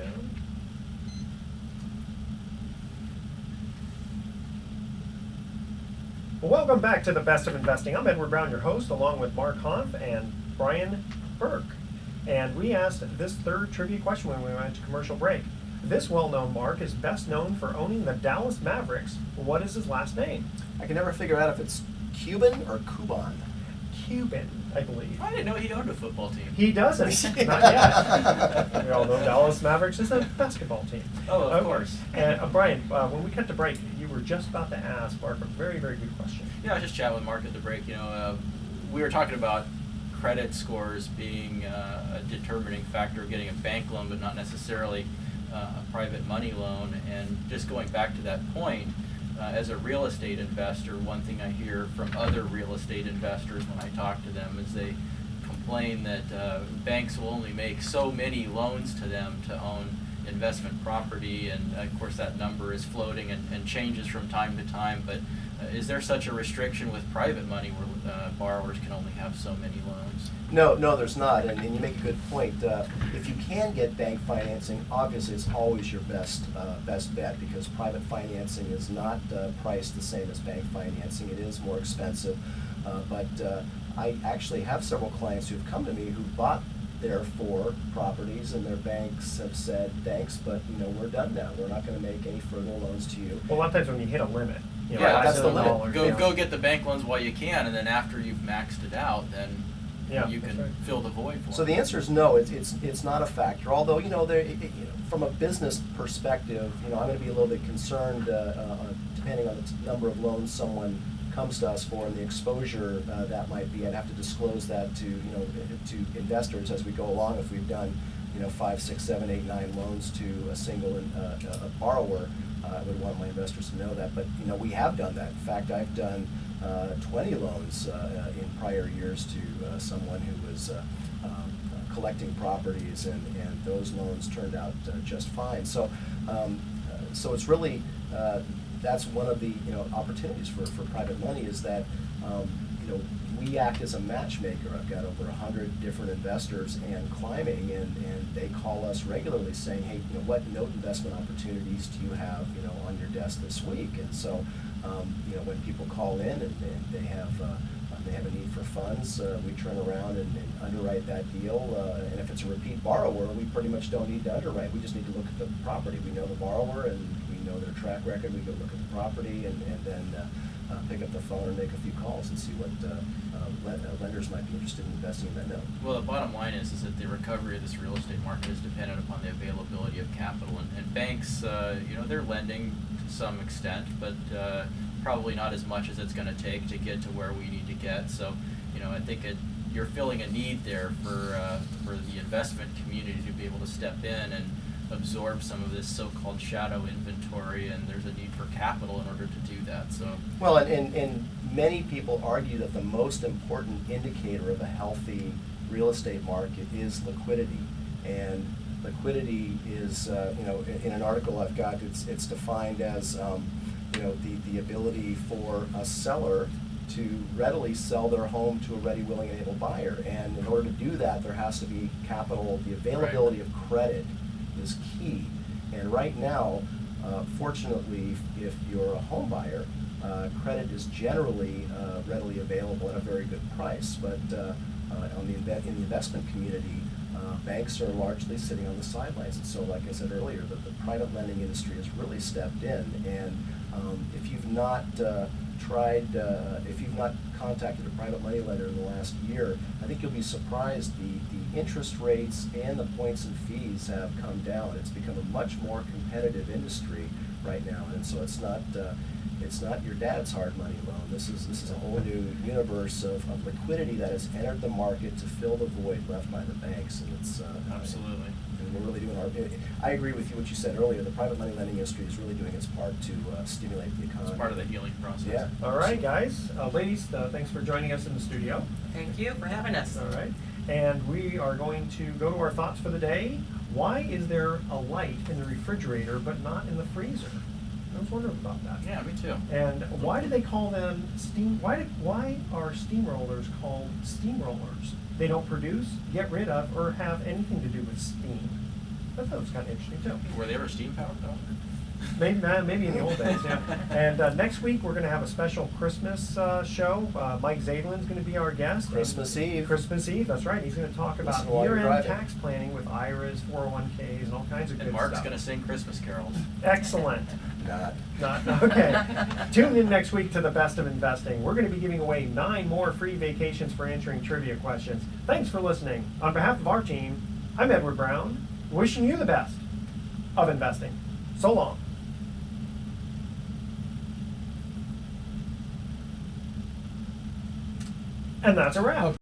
found. Well, welcome back to the Best of Investing. I'm Edward Brown, your host, along with Mark Hanf and Brian Burke. And we asked this third trivia question when we went to commercial break. This well-known Mark is best known for owning the Dallas Mavericks. What is his last name? I can never figure out if it's Cuban or Cuban. Cuban, I believe. I didn't know he owned a football team. He doesn't. Not yet. We all know Dallas Mavericks is a basketball team. Oh, of course. And Brian, when we cut to break, you were just about to ask Mark a very, very good question. Yeah, I was just chatting with Mark at the break. We were talking about credit scores being a determining factor of getting a bank loan, but not necessarily a private money loan. And just going back to that point, as a real estate investor, one thing I hear from other real estate investors when I talk to them is they complain that banks will only make so many loans to them to own investment property, and of course that number is floating and changes from time to time, but is there such a restriction with private money where borrowers can only have so many loans? No, there's not, and you make a good point. If you can get bank financing, obviously it's always your best bet, because private financing is not priced the same as bank financing. It is more expensive, but I actually have several clients who've come to me who bought their 4 properties, and their banks have said, thanks, but we're done now. We're not going to make any further loans to you. Well, a lot of times when you hit a limit, yeah, that's the limit. Go get the bank loans while you can, and then after you've maxed it out, then you can fill the void for it. So the answer is no. It's not a factor. Although from a business perspective, I'm going to be a little bit concerned depending on the number of loans someone comes to us for and the exposure that might be. I'd have to disclose that to investors as we go along. If we've done 5, 6, 7, 8, 9 loans to a single a borrower, I would want my investors to know that. But we have done that. In fact, I've done 20 loans in prior years to someone who was collecting properties, and those loans turned out just fine. So it's really that's one of the opportunities for private money, is that we act as a matchmaker. I've got over 100 different investors and climbing, and they call us regularly saying, hey, what note investment opportunities do you have on your desk this week? And so when people call in and they have a need for funds, we turn around and underwrite that deal. And if it's a repeat borrower, we pretty much don't need to underwrite. We just need to look at the property. We know the borrower and we know their track record. We go look at the property and then pick up the phone and make a few calls and see what lenders might be interested in investing in that note. Well, the bottom line is that the recovery of this real estate market is dependent upon the availability of capital. And banks, they're lending to some extent, but probably not as much as it's going to take to get to where we need to get. So, I think you're filling a need there for the investment community to be able to step in and absorb some of this so-called shadow inventory, and there's a need for capital in order to do that. So, well, and many people argue that the most important indicator of a healthy real estate market is liquidity, and liquidity is in an article I've got, it's defined as the ability for a seller to readily sell their home to a ready, willing, and able buyer. And in order to do that, there has to be capital. The availability of credit is key. And right now, fortunately, if you're a home buyer, credit is generally readily available at a very good price. But in the investment community, banks are largely sitting on the sidelines. And so, like I said earlier, the private lending industry has really stepped in. And if you've not if you've not contacted a private money lender in the last year, I think you'll be surprised. The interest rates and the points and fees have come down. It's become a much more competitive industry right now, and so it's not your dad's hard money loan. This is a whole new universe of liquidity that has entered the market to fill the void left by the banks, and it's absolutely. And we're really doing I agree with you what you said earlier. The private money lending industry is really doing its part to stimulate the economy. It's part of the healing process. Yeah. All right, guys. Ladies, thanks for joining us in the studio. Thank you for having us. All right. And we are going to go to our thoughts for the day. Why is there a light in the refrigerator but not in the freezer? I was wondering about that. Yeah, me too. And why do they call them steam? Why are steamrollers called steamrollers? They don't produce, get rid of, or have anything to do with steam. I thought it was kind of interesting too. Were they ever steam powered though? Maybe in the old days, yeah. And next week we're going to have a special Christmas show. Mike Zablin's going to be our guest. Christmas Eve. Christmas Eve, that's right. He's going to talk about Listen while you're year-end driving. tax planning with IRAs, 401ks, and all kinds of And good Mark's stuff. going to sing Christmas carols. Excellent. Not. Okay. Tune in next week to the Best of Investing. We're going to be giving away 9 more free vacations for answering trivia questions. Thanks for listening. On behalf of our team, I'm Edward Brown, wishing you the best of investing. So long. And that's a wrap.